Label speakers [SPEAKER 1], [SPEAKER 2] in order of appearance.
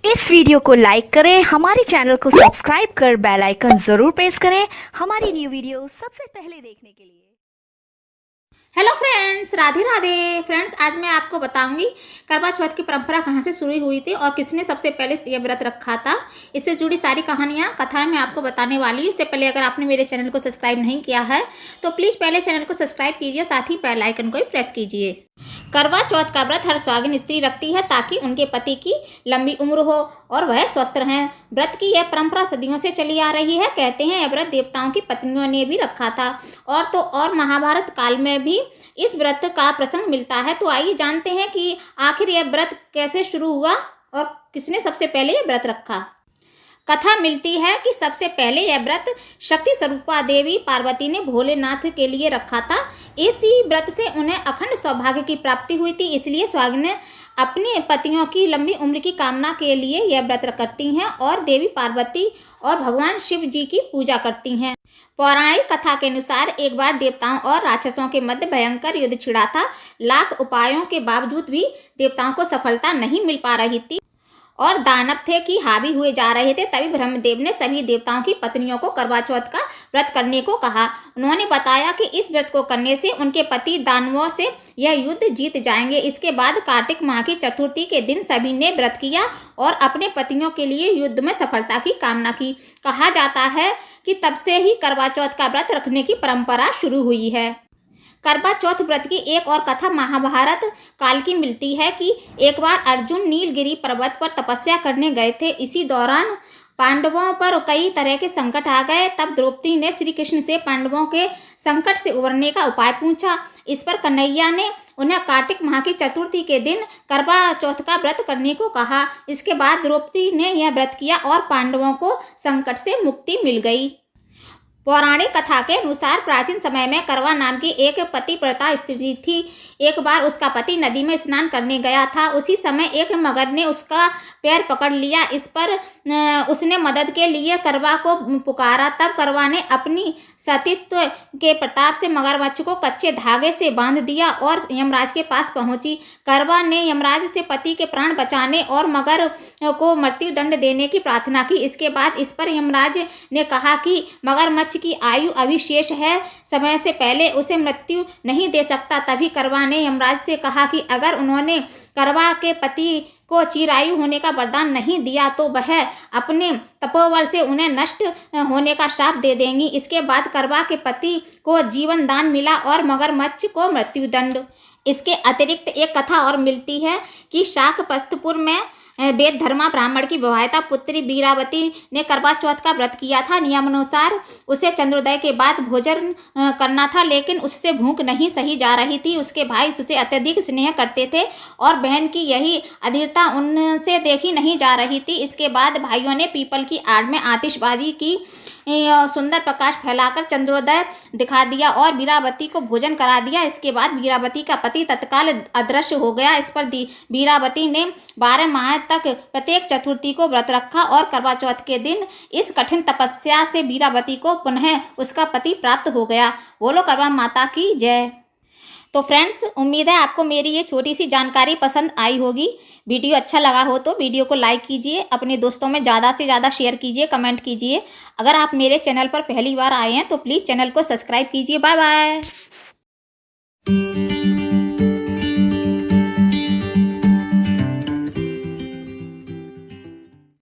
[SPEAKER 1] इस वीडियो को लाइक करें, हमारे चैनल को सब्सक्राइब कर बेल आइकन जरूर प्रेस करें हमारी न्यू वीडियो सबसे पहले देखने के लिए।
[SPEAKER 2] Hello friends, Radhe Radhe. Friends, आज मैं आपको बताऊंगी करवा चौथ की परंपरा कहाँ से शुरू हुई थी और किसने सबसे पहले यह व्रत रखा था। इससे जुड़ी सारी कहानियाँ कथाएं मैं आपको बताने वाली हूँ। इससे पहले अगर आपने मेरे चैनल को सब्सक्राइब नहीं किया है तो प्लीज़ पहले चैनल को सब्सक्राइब कीजिए, साथ ही बेल आइकन को भी प्रेस कीजिए। करवा चौथ का व्रत हर सुहागिन स्त्री रखती है ताकि उनके पति की लंबी उम्र हो और वह स्वस्थ रहें। व्रत की यह परंपरा सदियों से चली आ रही है। कहते हैं यह व्रत देवताओं की पत्नियों ने भी रखा था और तो और महाभारत काल में भी इस व्रत का प्रसंग मिलता है। तो आइए जानते हैं कि आखिर यह व्रत कैसे शुरू हुआ और किसने सबसे पहले यह व्रत रखा। कथा मिलती है कि सबसे पहले यह व्रत शक्ति स्वरूपा देवी पार्वती ने भोलेनाथ के लिए रखा था। इसी व्रत से उन्हें अखंड सौभाग्य की प्राप्ति हुई थी, इसलिए सुहागिनें अपने पतियों की लंबी उम्र की कामना के लिए यह व्रत करती हैं और देवी पार्वती और भगवान शिव जी की पूजा करती हैं। पौराणिक कथा के अनुसार एक बार देवताओं और राक्षसों के मध्य भयंकर युद्ध छिड़ा था। लाख उपायों के बावजूद भी देवताओं को सफलता नहीं मिल पा रही थी और दानव थे कि हावी हुए जा रहे थे। तभी ब्रह्मदेव ने सभी देवताओं की पत्नियों को करवा चौथ का व्रत करने को कहा। उन्होंने बताया कि इस व्रत को करने से उनके पति दानवों से यह युद्ध जीत जाएंगे। इसके बाद कार्तिक माह की चतुर्थी के दिन सभी ने व्रत किया और अपने पतियों के लिए युद्ध में सफलता की कामना की। कहा जाता है कि तब से ही करवा चौथ का व्रत रखने की परंपरा शुरू हुई है। करवा चौथ व्रत की एक और कथा महाभारत काल की मिलती है कि एक बार अर्जुन नीलगिरी पर्वत पर तपस्या करने गए थे। इसी दौरान पांडवों पर कई तरह के संकट आ गए। तब द्रौपदी ने श्री कृष्ण से पांडवों के संकट से उबरने का उपाय पूछा। इस पर कन्हैया ने उन्हें कार्तिक माह की चतुर्थी के दिन करवा चौथ का व्रत करने को कहा। इसके बाद द्रौपदी ने यह व्रत किया और पांडवों को संकट से मुक्ति मिल गई। पौराणिक कथा के अनुसार प्राचीन समय में करवा नाम की एक पतिव्रता स्त्री थी। एक बार उसका पति नदी में स्नान करने गया था। उसी समय एक मगर ने उसका पैर पकड़ लिया। इस पर उसने मदद के लिए करवा को पुकारा। तब करवा ने अपनी सतीत्व के प्रताप से मगरमच्छ को कच्चे धागे से बांध दिया और यमराज के पास पहुंची। करवा ने यमराज से पति के प्राण बचाने और मगर को मृत्यु दंड देने की प्रार्थना की। इसके बाद इस पर यमराज ने कहा कि मगरमच्छ की आयु अभी शेष है, समय से पहले उसे मृत्यु नहीं दे सकता। तभी करवा ने यमराज से कहा कि अगर उन्होंने करवा के पति को चिरायु होने का वरदान नहीं दिया तो वह अपने तपोबल से उन्हें नष्ट होने का श्राप दे देंगी। इसके बाद करवा के पति को जीवन दान मिला और मगरमच्छ को मृत्यु दंड। इसके अतिरिक्त एक कथा और मिलती है कि शाकपस्तपुर में वेद धर्मा ब्राह्मण की विवाहिता पुत्री वीरावती ने करवा चौथ का व्रत किया था। नियमानुसार उसे चंद्रोदय के बाद भोजन करना था, लेकिन उससे भूख नहीं सही जा रही थी। उसके भाई उसे अत्यधिक स्नेह करते थे और बहन की यही अधीरता उनसे देखी नहीं जा रही थी। इसके बाद भाइयों ने पीपल की आड़ में आतिशबाजी की, सुंदर प्रकाश फैलाकर चंद्रोदय दिखा दिया और वीरावती को भोजन करा दिया। इसके बाद वीरावती का पति तत्काल अदृश्य हो गया। इस पर वीरावती ने 12 माह तक प्रत्येक चतुर्थी को व्रत रखा और करवा चौथ के दिन इस कठिन तपस्या से वीरावती को पुनः उसका पति प्राप्त हो गया। बोलो करवा माता की जय। तो फ्रेंड्स, उम्मीद है आपको मेरी ये छोटी सी जानकारी पसंद आई होगी। वीडियो अच्छा लगा हो तो वीडियो को लाइक कीजिए, अपने दोस्तों में ज़्यादा से ज़्यादा शेयर कीजिए, कमेंट कीजिए। अगर आप मेरे चैनल पर पहली बार आए हैं तो प्लीज़ चैनल को सब्सक्राइब कीजिए। Bye bye.